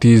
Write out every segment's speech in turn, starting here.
30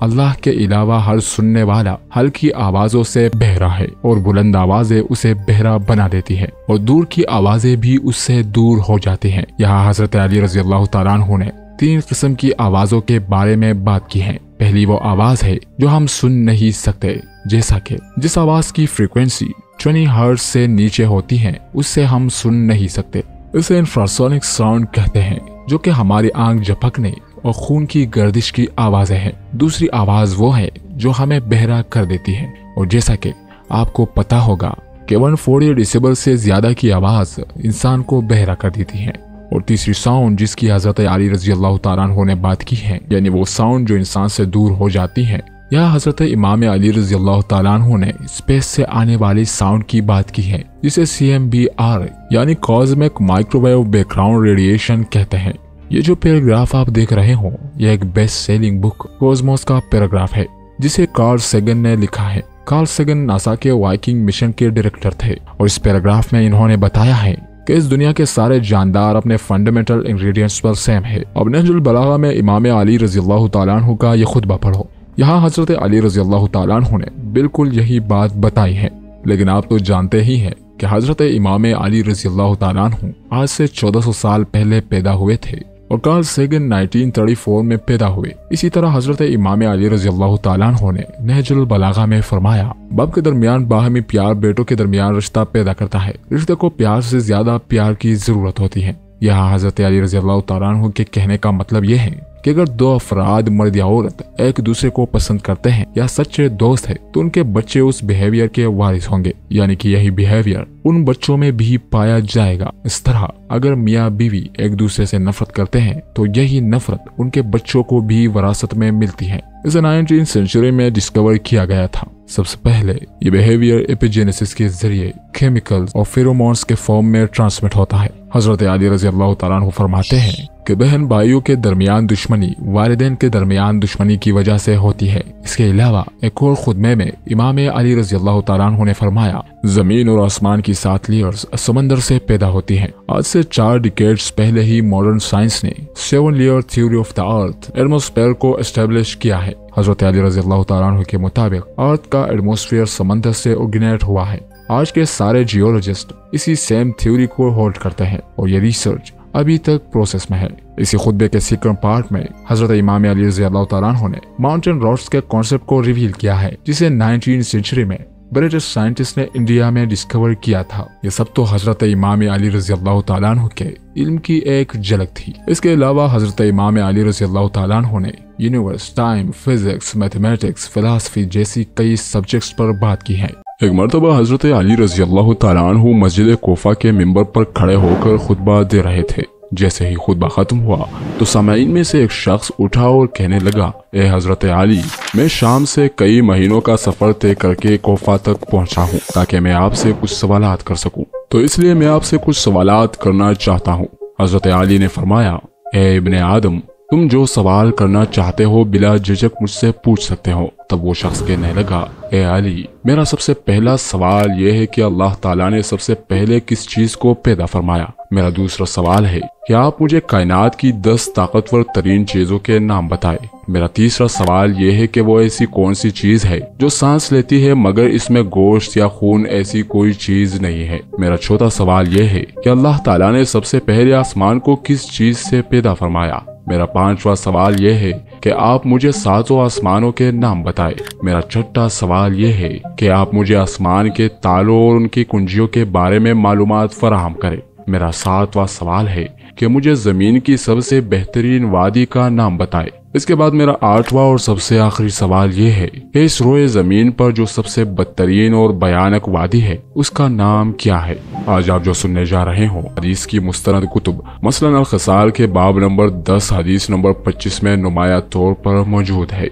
اللہ کے علاوہ ہر سننے والا ہلکی آوازوں سے بہرا ہے اور بلند آوازیں اسے بہرا بنا دیتی ہے اور دور کی آوازیں بھی اس سے دور ہو جاتی ہیں۔ یہاں حضرت علی رضی اللہ تعالیٰ عنہ نے 3 قسم کی آوازوں کے بارے میں بات کی ہے۔ پہلی وہ آواز ہے جو ہم سن نہیں سکتے، جیسا کہ جس آواز کی فریکوینسی 20 ہرٹز سے نیچے ہوتی ہے اس سے ہم سن نہیں سکتے۔ اسے انفراسونک ساؤنڈ کہتے ہیں، جو کہ ہماری آنکھ جھپکنے اور خون کی گردش کی آوازیں ہیں۔ دوسری آواز وہ ہے جو ہمیں بہرا کر دیتی ہے، اور جیسا کہ آپ کو پتا ہوگا کہ 140 ڈیسیبل سے زیادہ کی آواز انسان کو بہرا کر دیتی ہے۔ اور تیسری ساؤنڈ جس کی حضرت علی رضی اللہ تعالیٰ عنہ نے بات کی ہے، یعنی وہ ساؤنڈ جو انسان سے دور ہو جاتی ہے، یا حضرت امام علی رضی اللہ تعالیٰ عنہ نے اسپیس سے آنے والی ساؤنڈ کی بات کی ہے، جسے CMBR یعنی cosmic microwave back ground radiation کہتے ہیں۔ یہ جو پیراگراف آپ دیکھ رہے ہوں، یہ ایک بیسٹ سیلنگ بک کوزموس کا پیراگراف ہے جسے کارل سیگن نے لکھا ہے۔ کارل سیگن ناسا کے وائکنگ مشن کے ڈائریکٹر تھے، اور اس پیراگراف میں انہوں نے بتایا ہے کہ اس دنیا کے سارے جاندار اپنے فنڈامنٹل انگریڈینٹس پر سیم ہے۔ اب نہج البلاغہ میں امام علی رضی اللہ تعالیٰ عنہ کا یہ خطبہ پڑھو۔ یہاں حضرت علی رضی اللہ تعالیٰ عنہ نے بالکل یہی بات بتائی ہے، لیکن آپ تو جانتے ہی ہیں کہ حضرت امام علی رضی اللہ تعالیٰ عنہ آج سے 1400 سال پہلے پیدا ہوئے تھے، اور کارل سیگن 1934 میں پیدا ہوئے۔ اسی طرح حضرت امام علی رضی اللہ تعالیٰ عنہ نے نہج البلاغہ میں فرمایا، باپ کے درمیان باہمی پیار بیٹوں کے درمیان رشتہ پیدا کرتا ہے، رشتے کو پیار سے زیادہ پیار کی ضرورت ہوتی ہے۔ یہاں حضرت علی رضی اللہ تعالیٰ عنہ کے کہنے کا مطلب یہ ہے کہ اگر 2 افراد مرد یا عورت ایک دوسرے کو پسند کرتے ہیں یا سچے دوست ہیں تو ان کے بچے اس بیہیویئر کے وارث ہوں گے، یعنی کہ یہی بیہیویئر ان بچوں میں بھی پایا جائے گا۔ اس طرح اگر میاں بیوی ایک دوسرے سے نفرت کرتے ہیں تو یہی نفرت ان کے بچوں کو بھی وراثت میں ملتی ہے۔ اسے 19 سینچری میں ڈسکور کیا گیا تھا۔ سب سے پہلے یہ بیہیویئر ایپیجینیسس کے ذریعے کیمیکلز اور فیرومونز کے فارم میں ٹرانسمٹ ہوتا ہے۔ حضرت علی رضی اللہ تعالیٰ عنہ فرماتے ہیں کہ بہن بھائیوں کے درمیان دشمنی والدین کے درمیان دشمنی کی وجہ سے ہوتی ہے۔ اس کے علاوہ ایک اور خطبے میں امام علی رضی اللہ تعالیٰ عنہ نے فرمایا، زمین اور آسمان کی 7 لیئرز سمندر سے پیدا ہوتی ہیں۔ آج سے 4 ڈیکیڈز پہلے ہی ماڈرن سائنس نے 7 layer theory of the earth atmosphere کو اسٹیبلش کیا ہے۔ حضرت علی رضی اللہ تعالیٰ عنہ کے مطابق ارتھ کا ایٹماسفیئر سمندر سے اوریجنیٹ ہوا ہے۔ آج کے سارے جیولوجسٹ اسی سیم تھیوری کو ہولڈ کرتے ہیں، اور یہ ریسرچ ابھی تک پروسیس میں ہے۔ اسی خطبے کے سیکنڈ پارٹ میں حضرت امام علی رضی اللہ تعالیٰ عنہ نے ماؤنٹین راڈز کے کانسیپٹ کو ریویل کیا ہے، جسے 19 سینچری میں برٹش سائنٹسٹ نے انڈیا میں ڈسکور کیا تھا۔ یہ سب تو حضرت امام علی رضی اللہ تعالیٰ عنہ کے علم کی ایک جھلک تھی۔ اس کے علاوہ حضرت امام علی رضی اللہ تعالیٰ عنہ نے یونیورس، ٹائم، فزکس، میتھمیٹکس، فلسفی جیسی کئی سبجیکٹس پر بات کی ہے۔ ایک مرتبہ حضرت علی رضی اللہ تعالیٰ عنہ مسجد کوفہ کے ممبر پر کھڑے ہو کر خطبہ دے رہے تھے۔ جیسے ہی خطبہ ختم ہوا تو سامعین میں سے ایک شخص اٹھا اور کہنے لگا، اے حضرت علی، میں شام سے کئی مہینوں کا سفر طے کر کے کوفہ تک پہنچا ہوں تاکہ میں آپ سے کچھ سوالات کر سکوں، تو اس لیے میں آپ سے کچھ سوالات کرنا چاہتا ہوں۔ حضرت علی نے فرمایا، اے ابن آدم، تم جو سوال کرنا چاہتے ہو بلا جھجک مجھ سے پوچھ سکتے ہو۔ تب وہ شخص کہنے لگا، اے علی، میرا سب سے پہلا سوال یہ ہے کہ اللہ تعالیٰ نے سب سے پہلے کس چیز کو پیدا فرمایا؟ میرا دوسرا سوال ہے کہ آپ مجھے کائنات کی 10 طاقتور ترین چیزوں کے نام بتائے۔ میرا تیسرا سوال یہ ہے کہ وہ ایسی کون سی چیز ہے جو سانس لیتی ہے مگر اس میں گوشت یا خون ایسی کوئی چیز نہیں ہے۔ میرا چوتھا سوال یہ ہے کہ اللہ تعالیٰ نے سب سے پہلے آسمان کو کس چیز سے پیدا فرمایا؟ میرا پانچواں سوال یہ ہے کہ آپ مجھے 7 آسمانوں کے نام بتائے۔ میرا چھٹا سوال یہ ہے کہ آپ مجھے آسمان کے تالوں اور ان کی کنجیوں کے بارے میں معلومات فراہم کریں۔ میرا 7واں سوال ہے کہ مجھے زمین کی سب سے بہترین وادی کا نام بتائے۔ اس کے بعد میرا 8واں اور سب سے آخری سوال یہ ہے کہ اس روئے زمین پر جو سب سے بدترین اور بھیانک وادی ہے اس کا نام کیا ہے؟ آج آپ جو سننے جا رہے ہوں حدیث کی مستند کتب مثلا الخصال کے باب نمبر 10 حدیث نمبر 25 میں نمایاں طور پر موجود ہے۔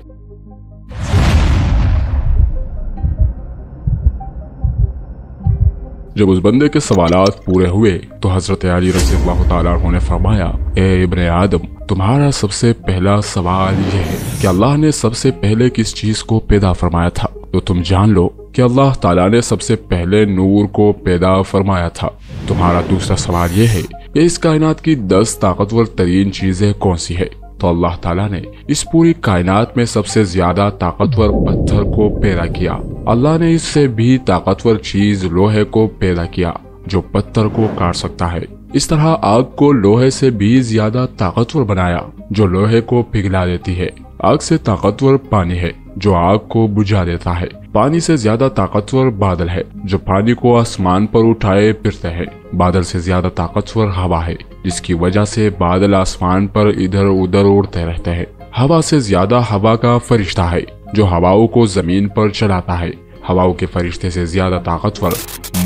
جب اس بندے کے سوالات پورے ہوئے تو حضرت علی رضی اللہ تعالیٰ عنہ نے فرمایا، اے ابن آدم، تمہارا سب سے پہلا سوال یہ ہے کہ اللہ نے سب سے پہلے کس چیز کو پیدا فرمایا تھا؟ تو تم جان لو کہ اللہ تعالیٰ نے سب سے پہلے نور کو پیدا فرمایا تھا۔ تمہارا دوسرا سوال یہ ہے کہ اس کائنات کی 10 طاقتور ترین چیزیں کون سی ہے؟ تو اللہ تعالیٰ نے اس پوری کائنات میں سب سے زیادہ طاقتور پتھر کو پیدا کیا۔ اللہ نے اس سے بھی طاقتور چیز لوہے کو پیدا کیا جو پتھر کو کاٹ سکتا ہے۔ اس طرح آگ کو لوہے سے بھی زیادہ طاقتور بنایا جو لوہے کو پگھلا دیتی ہے۔ آگ سے طاقتور پانی ہے جو آگ کو بجھا دیتا ہے۔ پانی سے زیادہ طاقتور بادل ہے جو پانی کو آسمان پر اٹھائے پھرتے ہیں۔ بادل سے زیادہ طاقتور ہوا ہے جس کی وجہ سے بادل آسمان پر ادھر ادھر اڑتے رہتے ہیں۔ ہوا سے زیادہ ہوا کا فرشتہ ہے جو ہواؤں کو زمین پر چلاتا ہے۔ ہواؤں کے فرشتے سے زیادہ طاقتور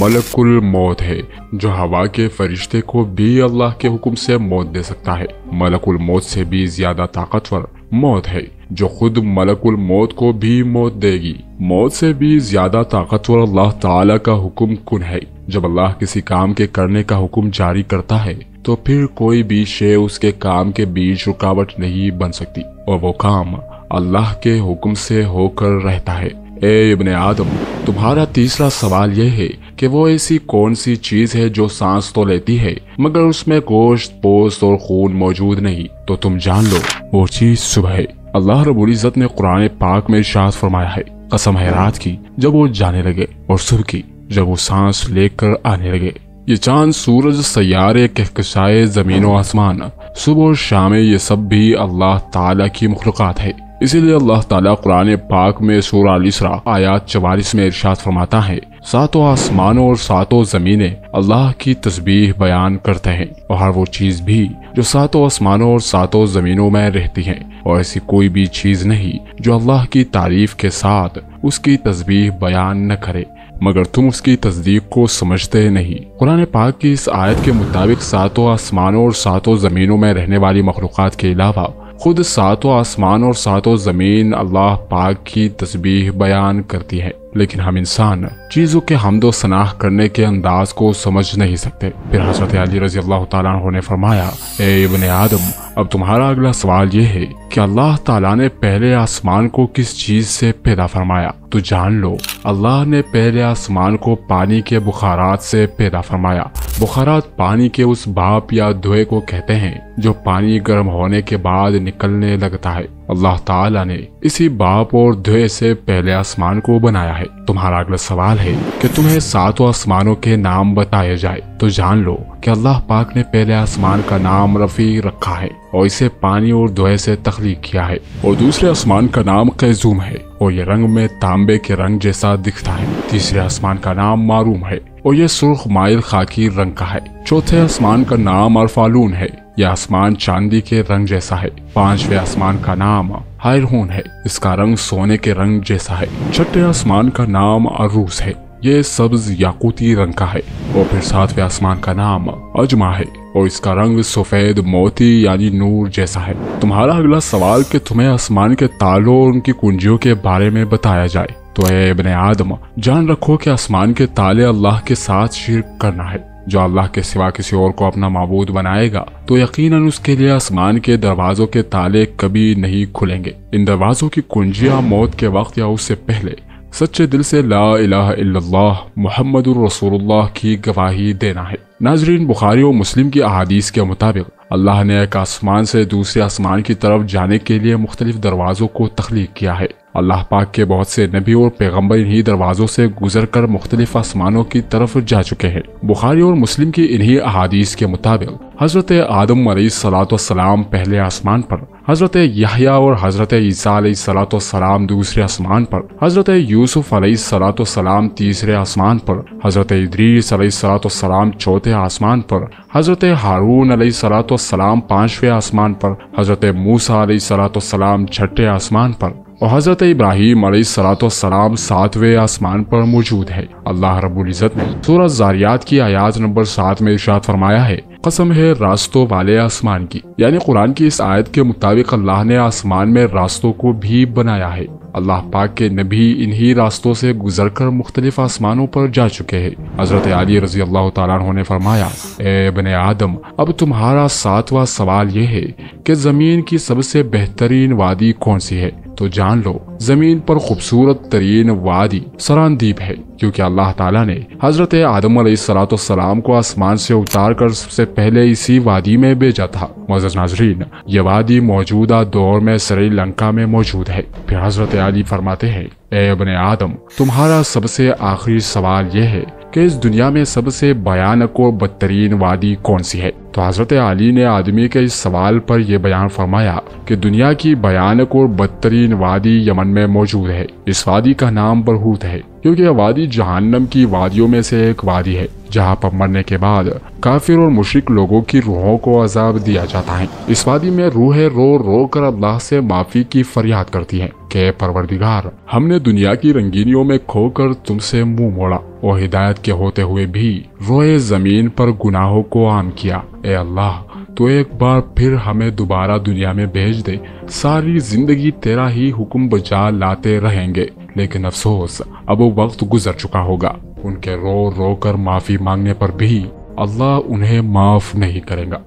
ملک الموت ہے جو ہوا کے فرشتے کو بھی اللہ کے حکم سے موت دے سکتا ہے۔ ملک الموت سے بھی زیادہ طاقتور موت ہے جو خود ملک الموت کو بھی موت دے گی۔ موت سے بھی زیادہ طاقتور اللہ تعالی کا حکم کن ہے۔ جب اللہ کسی کام کے کرنے کا حکم جاری کرتا ہے تو پھر کوئی بھی شے اس کے کام کے بیچ رکاوٹ نہیں بن سکتی، اور وہ کام اللہ کے حکم سے ہو کر رہتا ہے۔ اے ابن آدم، تمہارا تیسرا سوال یہ ہے کہ وہ ایسی کون سی چیز ہے جو سانس تو لیتی ہے مگر اس میں گوشت، پوست اور خون موجود نہیں، تو تم جان لو وہ چیز صبح ہے۔ اللہ رب العزت نے قرآن پاک میں ارشاد فرمایا ہے، قسم ہے رات کی جب وہ جانے لگے اور صبح کی جب وہ سانس لے کر آنے لگے۔ یہ چاند، سورج، سیارے، کہکشائیں، زمین و آسمان، صبح اور شام، یہ سب بھی اللہ تعالیٰ کی مخلوقات ہے۔ اسی لیے اللہ تعالیٰ قرآن پاک میں سورہ الاسراء آیات 44 میں ارشاد فرماتا ہے، ساتوں آسمانوں اور ساتوں زمینیں اللہ کی تسبیح بیان کرتے ہیں، اور ہر وہ چیز بھی جو ساتوں آسمانوں اور ساتوں زمینوں میں رہتی ہے، اور ایسی کوئی بھی چیز نہیں جو اللہ کی تعریف کے ساتھ اس کی تسبیح بیان نہ کرے، مگر تم اس کی تصدیق کو سمجھتے نہیں۔ قرآن پاک کی اس آیت کے مطابق ساتوں آسمانوں اور ساتوں زمینوں میں رہنے والی مخلوقات کے علاوہ خود ساتوں آسمان اور ساتوں زمین اللہ پاک کی تسبیح بیان کرتی ہے، لیکن ہم انسان چیزوں کے حمد و ثنا کرنے کے انداز کو سمجھ نہیں سکتے۔ پھر حضرت علی رضی اللہ تعالیٰ عنہ نے فرمایا، اے ابن آدم، اب تمہارا اگلا سوال یہ ہے کہ اللہ تعالیٰ نے پہلے آسمان کو کس چیز سے پیدا فرمایا؟ تو جان لو اللہ نے پہلے آسمان کو پانی کے بخارات سے پیدا فرمایا۔ بخارات پانی کے اس بھاپ یا دھوئے کو کہتے ہیں جو پانی گرم ہونے کے بعد نکلنے لگتا ہے۔ اللہ تعالیٰ نے اسی بھاپ اور دھوئے سے پہلے آسمان کو بنایا ہے۔ تمہارا اگلا سوال ہے کہ تمہیں ساتوں آسمانوں کے نام بتائے جائے، تو جان لو کہ اللہ پاک نے پہلے آسمان کا نام رفیع رکھا ہے اور اسے پانی اور دھوئے سے تخلیق کیا ہے، اور دوسرے آسمان کا نام قیزوم ہے اور یہ رنگ میں تانبے کے رنگ جیسا دکھتا ہے۔ تیسرے آسمان کا نام معروم ہے اور یہ سرخ مائل خاکی رنگ کا ہے۔ چوتھے آسمان کا نام ارفالون ہے، یہ آسمان چاندی کے رنگ جیسا ہے۔ پانچویں آسمان کا نام ہائرہون ہے، اس کا رنگ سونے کے رنگ جیسا ہے۔ چھٹے آسمان کا نام عروس ہے، یہ سبز یاقوتی رنگ کا ہے، اور پھر ساتویں آسمان کا نام اجما ہے اور اس کا رنگ سفید موتی یعنی نور جیسا ہے۔ تمہارا اگلا سوال کہ تمہیں آسمان کے تالوں اور ان کی کنجیوں کے بارے میں بتایا جائے، تو اے ابن آدم، جان رکھو کہ آسمان کے تالے اللہ کے ساتھ شرک کرنا ہے۔ جو اللہ کے سوا کسی اور کو اپنا معبود بنائے گا تو یقیناً اس کے لیے آسمان کے دروازوں کے تالے کبھی نہیں کھلیں گے۔ ان دروازوں کی کنجیاں موت کے وقت یا اس سے پہلے سچے دل سے لا الہ الا اللہ محمد الرسول اللہ کی گواہی دینا ہے۔ ناظرین، بخاری و مسلم کی احادیث کے مطابق اللہ نے ایک آسمان سے دوسرے آسمان کی طرف جانے کے لیے مختلف دروازوں کو تخلیق کیا ہے۔ اللہ پاک کے بہت سے نبی اور پیغمبر انہی دروازوں سے گزر کر مختلف آسمانوں کی طرف جا چکے ہیں۔ بخاری اور مسلم کی انہی احادیث کے مطابق حضرت آدم علیہ السلام پہلے آسمان پر، حضرت یحییٰ اور حضرت عیسیٰ علیہ السلام دوسرے آسمان پر، حضرت یوسف علیہ السلام تیسرے آسمان پر، حضرت ادریس علیہ السلام چوتھے آسمان پر، حضرت ہارون علیہ السلام پانچویں آسمان پر، حضرت موسیٰ علیہ السلام چھٹے آسمان پر، اور حضرت ابراہیم علیہ السلام ساتویں آسمان پر موجود ہے۔ اللہ رب العزت نے سورہ الذاریات کی آیات نمبر 7 میں ارشاد فرمایا ہے، قسم ہے راستوں والے آسمان کی، یعنی قرآن کی اس آیت کے مطابق اللہ نے آسمان میں راستوں کو بھی بنایا ہے۔ اللہ پاک کے نبی انہی راستوں سے گزر کر مختلف آسمانوں پر جا چکے ہیں۔ حضرت علی رضی اللہ تعالیٰ عنہ نے فرمایا، اے ابن آدم، اب تمہارا 7واں سوال یہ ہے کہ زمین کی سب سے بہترین وادی کون سی ہے؟ تو جان لو زمین پر خوبصورت ترین وادی سراندیپ ہے، کیونکہ اللہ تعالیٰ نے حضرت آدم علیہ السلام کو آسمان سے اتار کر سب سے پہلے اسی وادی میں بھیجا تھا۔ معزز ناظرین، یہ وادی موجودہ دور میں سری لنکا میں موجود ہے۔ پھر حضرت علی فرماتے ہیں، اے ابن آدم، تمہارا سب سے آخری سوال یہ ہے کہ اس دنیا میں سب سے بھیانک اور بدترین وادی کون سی ہے؟ تو حضرت علی نے آدمی کے اس سوال پر یہ بیان فرمایا کہ دنیا کی بھیانک اور بدترین وادی یمن میں موجود ہے۔ اس وادی کا نام برہوت ہے، کیونکہ یہ وادی جہنم کی وادیوں میں سے ایک وادی ہے، جہاں پر مرنے کے بعد کافر اور مشرک لوگوں کی روحوں کو عذاب دیا جاتا ہے۔ اس وادی میں روحیں رو رو کر اللہ سے معافی کی فریاد کرتی ہیں کہ پروردگار، ہم نے دنیا کی رنگینیوں میں کھو کر تم سے منہ موڑا اور ہدایت کے ہوتے ہوئے بھی روئے زمین پر گناہوں کو عام کیا۔ اے اللہ، تو ایک بار پھر ہمیں دوبارہ دنیا میں بھیج دے، ساری زندگی تیرا ہی حکم بجا لاتے رہیں گے۔ لیکن افسوس، اب وہ وقت گزر چکا ہوگا۔ ان کے رو رو کر معافی مانگنے پر بھی اللہ انہیں معاف نہیں کرے گا۔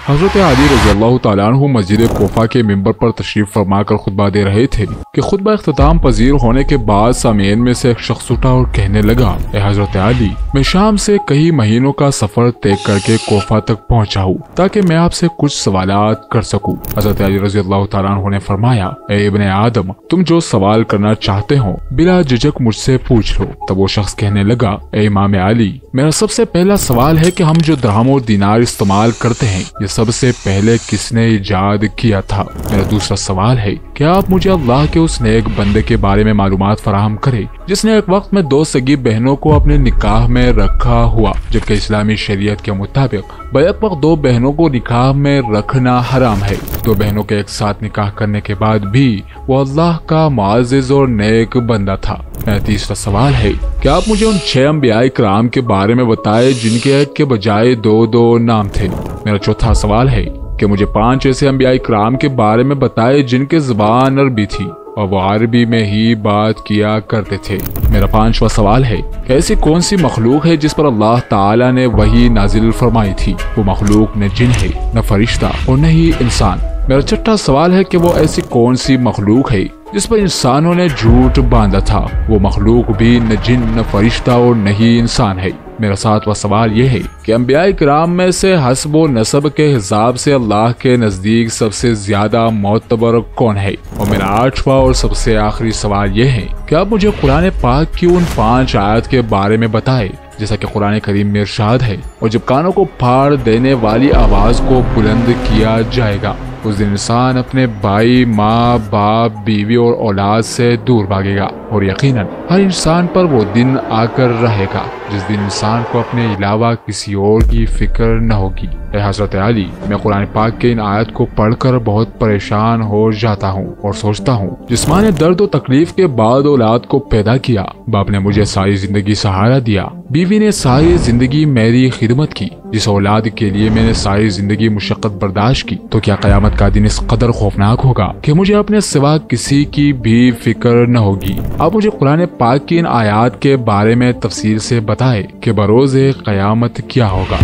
حضرت علی رضی اللہ تعالیٰ عنہ مسجد کوفہ کے ممبر پر تشریف فرما کر خطبہ دے رہے تھے کہ خطبہ اختتام پذیر ہونے کے بعد سامعین میں سے ایک شخص اٹھا اور کہنے لگا، اے حضرت علی، میں شام سے کئی مہینوں کا سفر طے کر کے کوفہ تک پہنچا ہوں تاکہ میں آپ سے کچھ سوالات کر سکوں۔ حضرت علی رضی اللہ تعالیٰ عنہ نے فرمایا، اے ابن آدم، تم جو سوال کرنا چاہتے ہو بلا جھجک مجھ سے پوچھ لو۔ تب وہ شخص کہنے لگا، اے امام علی، میرا سب سے پہلا سوال ہے کہ ہم جو درہم اور دینار استعمال کرتے ہیں یہ سب سے پہلے کس نے ایجاد کیا تھا؟ میرا دوسرا سوال ہے کہ آپ مجھے اللہ کے اس نیک بندے کے بارے میں معلومات فراہم کرے جس نے ایک وقت میں 2 سگی بہنوں کو اپنے نکاح میں رکھا ہوا، جبکہ اسلامی شریعت کے مطابق بیک وقت 2 بہنوں کو نکاح میں رکھنا حرام ہے۔ 2 بہنوں کے ایک ساتھ نکاح کرنے کے بعد بھی وہ اللہ کا معزز اور نیک بندہ تھا۔ میرا تیسرا سوال ہے کہ آپ مجھے ان 6 انبیاء کرام کے بارے میں بتائے جن کے ایک کے بجائے 2 نام تھے۔ میرا چوتھا سوال ہے کہ مجھے 5 ایسے انبیاء کرام کے بارے میں بتائے جن کے زبان عربی تھی اور وہ عربی میں ہی بات کیا کرتے تھے۔ میرا 5واں سوال ہے کہ ایسی کون سی مخلوق ہے جس پر اللہ تعالیٰ نے وحی نازل فرمائی تھی؟ وہ مخلوق نہ جن ہے، نہ فرشتہ اور نہ ہی انسان۔ میرا 6واں سوال ہے کہ وہ ایسی کون سی مخلوق ہے جس پر انسانوں نے جھوٹ باندھا تھا؟ وہ مخلوق بھی نہ جن، نہ فرشتہ اور نہ ہی انسان ہے۔ میرا 7واں سوال یہ ہے کہ انبیاء کرام میں سے حسب و نسب کے حساب سے اللہ کے نزدیک سب سے زیادہ معتبر کون ہے؟ اور میرا 8واں اور سب سے آخری سوال یہ ہے کہ آپ مجھے قرآن پاک کی ان 5 آیات کے بارے میں بتائے جیسا کہ قرآن کریم میں ارشاد ہے، اور جب کانوں کو پھاڑ دینے والی آواز کو بلند کیا جائے گا اس دن انسان اپنے بھائی، ماں، باپ، بیوی اور اولاد سے دور بھاگے گا، اور یقیناً ہر انسان پر وہ دن آ کر رہے گا جس دن انسان کو اپنے علاوہ کسی اور کی فکر نہ ہوگی۔ اے حضرت علی، میں قرآن پاک کے ان آیات کو پڑھ کر بہت پریشان ہو جاتا ہوں اور سوچتا ہوں جسمانی درد و تکلیف کے بعد اولاد کو پیدا کیا، باپ نے مجھے ساری زندگی سہارا دیا، بیوی نے ساری زندگی میری خدمت کی، جس اولاد کے لیے میں نے ساری زندگی مشقت برداشت کی، تو کیا قیامت کا دن اس قدر خوفناک ہوگا کہ مجھے اپنے سوا کسی کی بھی فکر نہ ہوگی؟ آپ مجھے قرآن پاک کی ان آیات کے بارے میں تفصیل سے بتائے کہ بروز قیامت کیا ہوگا۔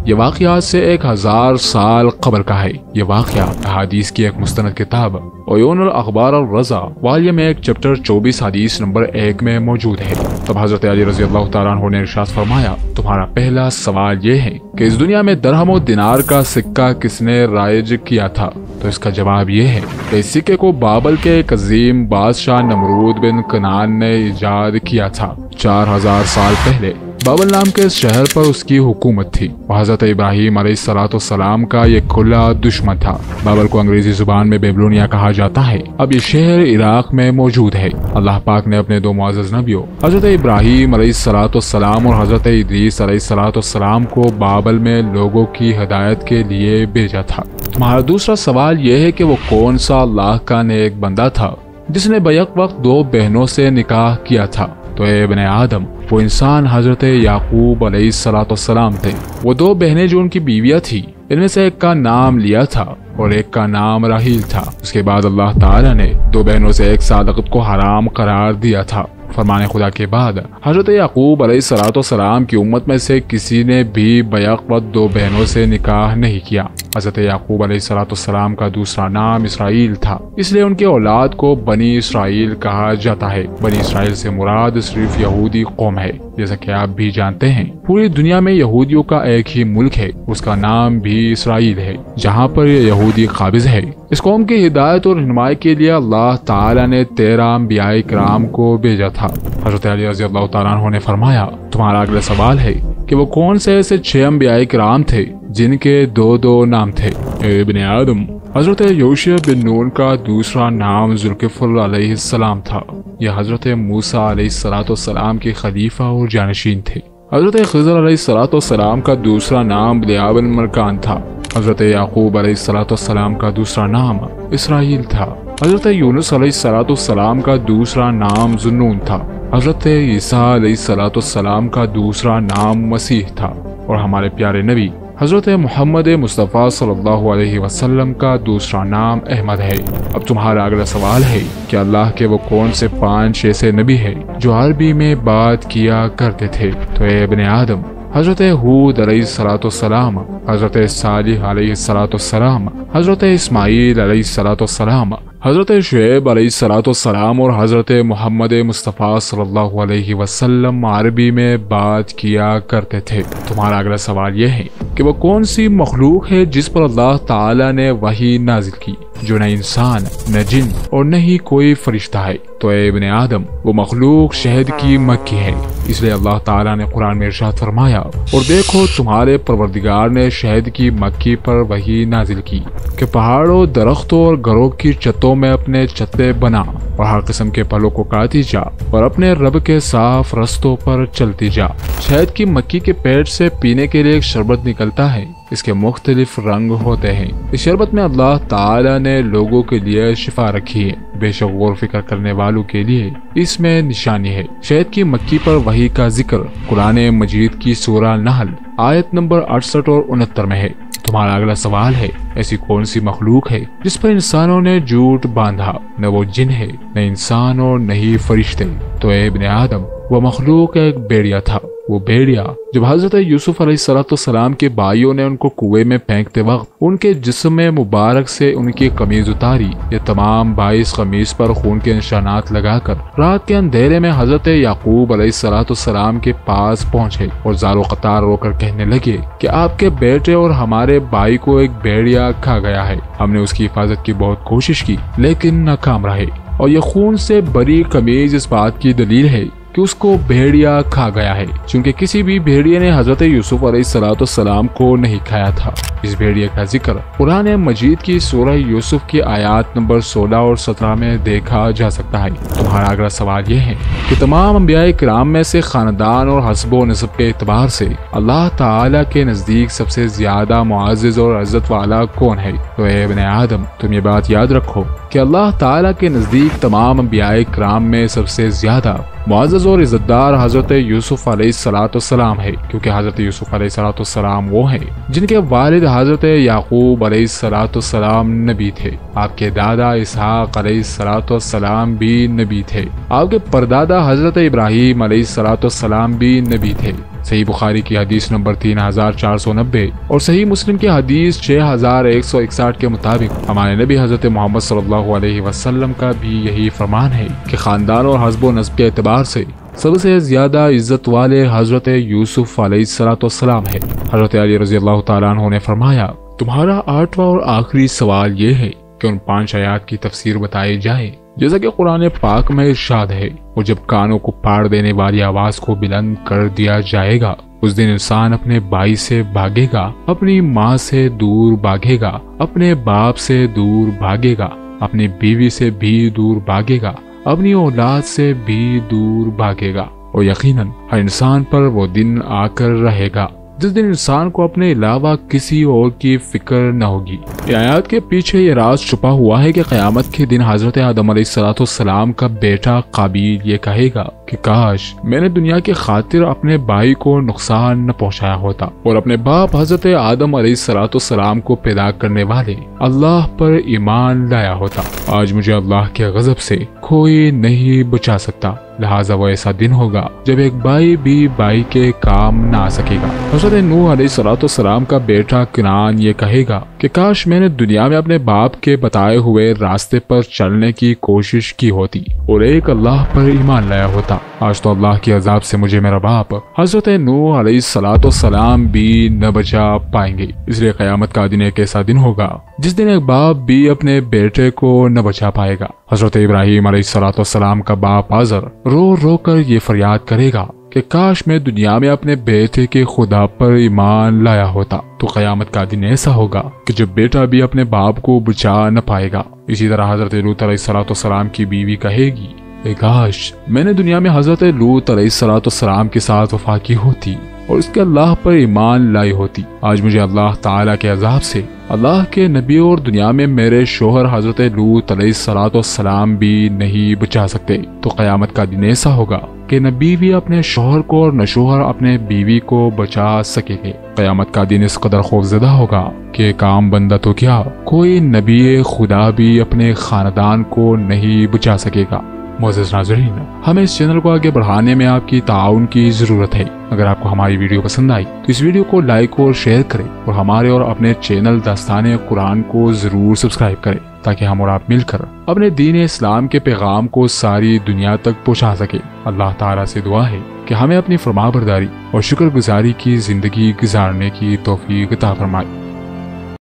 یہ واقعہ سے 1000 سال قبل کا ہے۔ یہ واقعہ احادیث کی ایک مستند کتاب عیون الاخبار الرضا والیوم 1 چیپٹر 24 حدیث نمبر 1 میں موجود ہے۔ تب حضرت علی رضی اللہ تعالیٰ عنہ نے ارشاد فرمایا، تمہارا پہلا سوال یہ ہے کہ اس دنیا میں درہم و دینار کا سکہ کس نے رائج کیا تھا؟ تو اس کا جواب یہ ہے کہ اس سکے کو بابل کے ایک عظیم بادشاہ نمرود بن کنعان نے ایجاد کیا تھا۔ 4000 سال پہلے بابل نام کے اس شہر پر اس کی حکومت تھی۔ وہ حضرت ابراہیم علیہ السلام کا یہ کھلا دشمن تھا۔ بابل کو انگریزی زبان میں بیبلونیا کہا جاتا ہے۔ اب یہ شہر عراق میں موجود ہے۔ اللہ پاک نے اپنے 2 معزز نبیوں حضرت ابراہیم علیہ السلام اور حضرت ادریس علیہ السلام کو بابل میں لوگوں کی ہدایت کے لیے بھیجا تھا۔ تمہارا دوسرا سوال یہ ہے کہ وہ کون سا اللہ کا نیک بندہ تھا جس نے بیک وقت 2 بہنوں سے نکاح کیا تھا؟ تو اے ابن آدم، وہ انسان حضرت یعقوب علیہ السلام تھے۔ وہ 2 بہنیں جو ان کی بیویاں تھی، ان میں سے ایک کا نام لیا تھا اور ایک کا نام راہیل تھا۔ اس کے بعد اللہ تعالیٰ نے 2 بہنوں سے ایک صادقت کو حرام قرار دیا تھا فرمان خدا کے بعد حضرت یعقوب علیہ السلام کی امت میں سے کسی نے بھی بیک وقت 2 بہنوں سے نکاح نہیں کیا۔ حضرت یعقوب علیہ السلام کا دوسرا نام اسرائیل تھا، اس لیے ان کے اولاد کو بنی اسرائیل کہا جاتا ہے۔ بنی اسرائیل سے مراد صرف یہودی قوم ہے۔ جیسا کہ آپ بھی جانتے ہیں پوری دنیا میں یہودیوں کا ایک ہی ملک ہے، اس کا نام بھی اسرائیل ہے، جہاں پر یہ یہودی قابض ہے۔ اس قوم کی ہدایت اور رہنمائی کے لیے اللہ تعالی نے 13 انبیاء کرام کو بھیجا تھا۔ حضرت علی رضی اللہ تعالیٰ عنہ نے فرمایا، تمہارا اگلا سوال ہے کہ وہ کون سے ایسے 6 انبیاء کرام تھے جن کے 2 نام تھے؟ اے ابن آدم، حضرت یوشع بن نون کا دوسرا نام ذوالکفل علیہ السلام تھا۔ یہ حضرت موسیٰ علیہ السلام کے خلیفہ اور جانشین تھے۔ حضرت خضر علیہ السلام کا دوسرا نام بلیع بن مرکان تھا۔ حضرت یعقوب علیہ السلام کا دوسرا نام اسرائیل تھا۔ حضرت یونس علیہ السلام کا دوسرا نام ذوالنون تھا۔ حضرت عیسیٰ علیہ السلام کا دوسرا نام مسیح تھا، اور ہمارے پیارے نبی حضرت محمد مصطفیٰ صلی اللہ علیہ وسلم کا دوسرا نام احمد ہے۔ اب تمہارا اگلا سوال ہے کہ اللہ کے وہ کون سے 5 ایسے نبی ہیں جو عربی میں بات کیا کرتے تھے؟ تو اے ابن آدم، حضرت ہود علیہ السلام، حضرت صالح علیہ السلام، حضرت اسماعیل علیہ السلام، حضرت شعیب علیہ السلام اور حضرت محمد مصطفیٰ صلی اللہ علیہ وسلم عربی میں بات کیا کرتے تھے۔ تمہارا اگلا سوال یہ ہے کہ وہ کون سی مخلوق ہے جس پر اللہ تعالی نے وحی نازل کی، جو نہ انسان، نہ جن اور نہ ہی کوئی فرشتہ ہے؟ تو اے ابن آدم، وہ مخلوق شہد کی مکھی ہے۔ اس لیے اللہ تعالیٰ نے قرآن میں ارشاد فرمایا، اور دیکھو تمہارے پروردگار نے شہد کی مکھی پر وحی نازل کی کہ پہاڑوں، درختوں اور گھروں کی چھتوں میں اپنے چھتے بنا، اور ہر قسم کے پھلوں کو کھاتی جا، اور اپنے رب کے صاف رستوں پر چلتی جا۔ شہد کی مکھی کے پیٹ سے پینے کے لیے ایک شربت نکلتا ہے، اس کے مختلف رنگ ہوتے ہیں۔ اس شربت میں اللہ تعالی نے لوگوں کے لیے شفا رکھی ہے، بے شک غور فکر کرنے والوں کے لیے اس میں نشانی ہے۔ شہد کی مکھی پر وحی کا ذکر قرآن مجید کی سورہ نحل آیت نمبر 68 اور 69 میں ہے۔ تمہارا اگلا سوال ہے، ایسی کون سی مخلوق ہے جس پر انسانوں نے جھوٹ باندھا؟ نہ وہ جن ہے، نہ انسان اور نہ ہی فرشتے۔ تو اے ابن آدم، وہ مخلوق ایک بھیڑیا تھا۔ وہ بھیڑیا جب حضرت یوسف علیہ السلام کے بھائیوں نے ان کو کنویں میں پھینکتے وقت ان کے جسم مبارک سے ان کی قمیض اتاری، یہ تمام 22 قمیص پر خون کے نشانات لگا کر رات کے اندھیرے میں حضرت یعقوب علیہ السلام کے پاس پہنچے اور زار و قطار رو کر کہنے لگے کہ آپ کے بیٹے اور ہمارے بھائی کو ایک بھیڑیا کھا گیا ہے۔ ہم نے اس کی حفاظت کی بہت کوشش کی لیکن ناکام رہے، اور یہ خون سے بری قمیض اس بات کی دلیل ہے کہ اس کو بھیڑیا کھا گیا ہے، چونکہ کسی بھی بھیڑیے نے حضرت یوسف علیہ السلام کو نہیں کھایا تھا۔ اس بھیڑیے کا ذکر قرآن مجید کی سورہ یوسف کی آیات نمبر 16 اور 17 میں دیکھا جا سکتا ہے۔ تمہارا اگلا سوال یہ ہے کہ تمام انبیاء کرام میں سے خاندان اور حسب و نسب کے اعتبار سے اللہ تعالی کے نزدیک سب سے زیادہ معزز اور عزت والا کون ہے؟ تو اے ابن آدم، تم یہ بات یاد رکھو کہ اللہ تعالی کے نزدیک تمام انبیاء کرام میں سب سے زیادہ معزز اور عزت دار حضرت یوسف علیہ السلام ہے، کیونکہ حضرت یوسف علیہ السلام وہ ہیں جن کے والد حضرت یعقوب علیہ السلام نبی تھے۔ آپ کے دادا اسحاق علیہ السلام بھی نبی تھے۔ آپ کے پردادا حضرت ابراہیم علیہ السلام بھی نبی تھے۔ صحیح بخاری کی حدیث نمبر 3490 اور صحیح مسلم کی حدیث 6161 کے مطابق ہمارے نبی حضرت محمد صلی اللہ علیہ وسلم کا بھی یہی فرمان ہے کہ خاندان اور حسب و نسب کے اعتبار سے سب سے زیادہ عزت والے حضرت یوسف علیہ السلام ہے۔ حضرت علی رضی اللہ تعالیٰ عنہ نے فرمایا، تمہارا 8واں اور آخری سوال یہ ہے کہ ان 5 آیات کی تفسیر بتائی جائے جیسا کہ قرآن پاک میں ارشاد ہے، اور جب کانوں کو پھاڑ دینے والی آواز کو بلند کر دیا جائے گا، اس دن انسان اپنے بھائی سے بھاگے گا، اپنی ماں سے دور بھاگے گا، اپنے باپ سے دور بھاگے گا، اپنی بیوی سے بھی دور بھاگے گا، اپنی اولاد سے بھی دور بھاگے گا، اور یقیناً ہر انسان پر وہ دن آ کر رہے گا جس دن انسان کو اپنے علاوہ کسی اور کی فکر نہ ہوگی۔ یہ آیات کے پیچھے یہ راز چھپا ہوا ہے کہ قیامت کے دن حضرت آدم علیہ السلام کا بیٹا قابیل یہ کہے گا کہ کاش میں نے دنیا کی خاطر اپنے بھائی کو نقصان نہ پہنچایا ہوتا، اور اپنے باپ حضرت آدم علیہ السلام کو پیدا کرنے والے اللہ پر ایمان لایا ہوتا۔ آج مجھے اللہ کے غضب سے کوئی نہیں بچا سکتا۔ لہٰذا وہ ایسا دن ہوگا جب ایک بھائی بھی بھائی کے کام نہ آ سکے گا۔ حضرت نوح علیہ السلام کا بیٹا کنعان یہ کہے گا کہ کاش میں نے دنیا میں اپنے باپ کے بتائے ہوئے راستے پر چلنے کی کوشش کی ہوتی اور ایک اللہ پر ایمان لایا ہوتا، آج تو اللہ کے عذاب سے مجھے میرا باپ حضرت نوح علیہ السلام بھی نہ بچا پائیں گے۔ اس لیے قیامت کا دن ایک ایسا دن ہوگا جس دن ایک باپ بھی اپنے بیٹے کو نہ بچا پائے گا۔ حضرت ابراہیم علیہ السلام کا باپ آزر رو رو کر یہ فریاد کرے گا کہ کاش میں دنیا میں اپنے بیٹے کے خدا پر ایمان لایا ہوتا۔ تو قیامت کا دن ایسا ہوگا کہ جب بیٹا بھی اپنے باپ کو بچا نہ پائے گا۔ اسی طرح حضرت لوط علیہ السلام کی بیوی کہے گی کہ کاش میں نے دنیا میں حضرت لوط علیہ السلام کے ساتھ وفا کی ہوتی اور اس کے اللہ پر ایمان لائی ہوتی، آج مجھے اللہ تعالیٰ کے عذاب سے اللہ کے نبی اور دنیا میں میرے شوہر حضرت لوط علیہ السلام بھی نہیں بچا سکتے۔ تو قیامت کا دن ایسا ہوگا کہ نہ بیوی اپنے شوہر کو اور نہ شوہر اپنے بیوی کو بچا سکے گے۔ قیامت کا دن اس قدر خوفزدہ ہوگا کہ ایک عام بندہ تو کیا، کوئی نبی خدا بھی اپنے خاندان کو نہیں بچا سکے گا۔ معزز ناظرین، ہمیں اس چینل کو آگے بڑھانے میں آپ کی تعاون کی ضرورت ہے۔ اگر آپ کو ہماری ویڈیو پسند آئی تو اس ویڈیو کو لائک اور شیئر کریں اور ہمارے اور اپنے چینل داستان قرآن کو ضرور سبسکرائب کریں تاکہ ہم اور آپ مل کر اپنے دین اسلام کے پیغام کو ساری دنیا تک پہنچا سکیں۔ اللہ تعالیٰ سے دعا ہے کہ ہمیں اپنی فرمانبرداری اور شکر گزاری کی زندگی گزارنے کی توفیق عطا فرمائے۔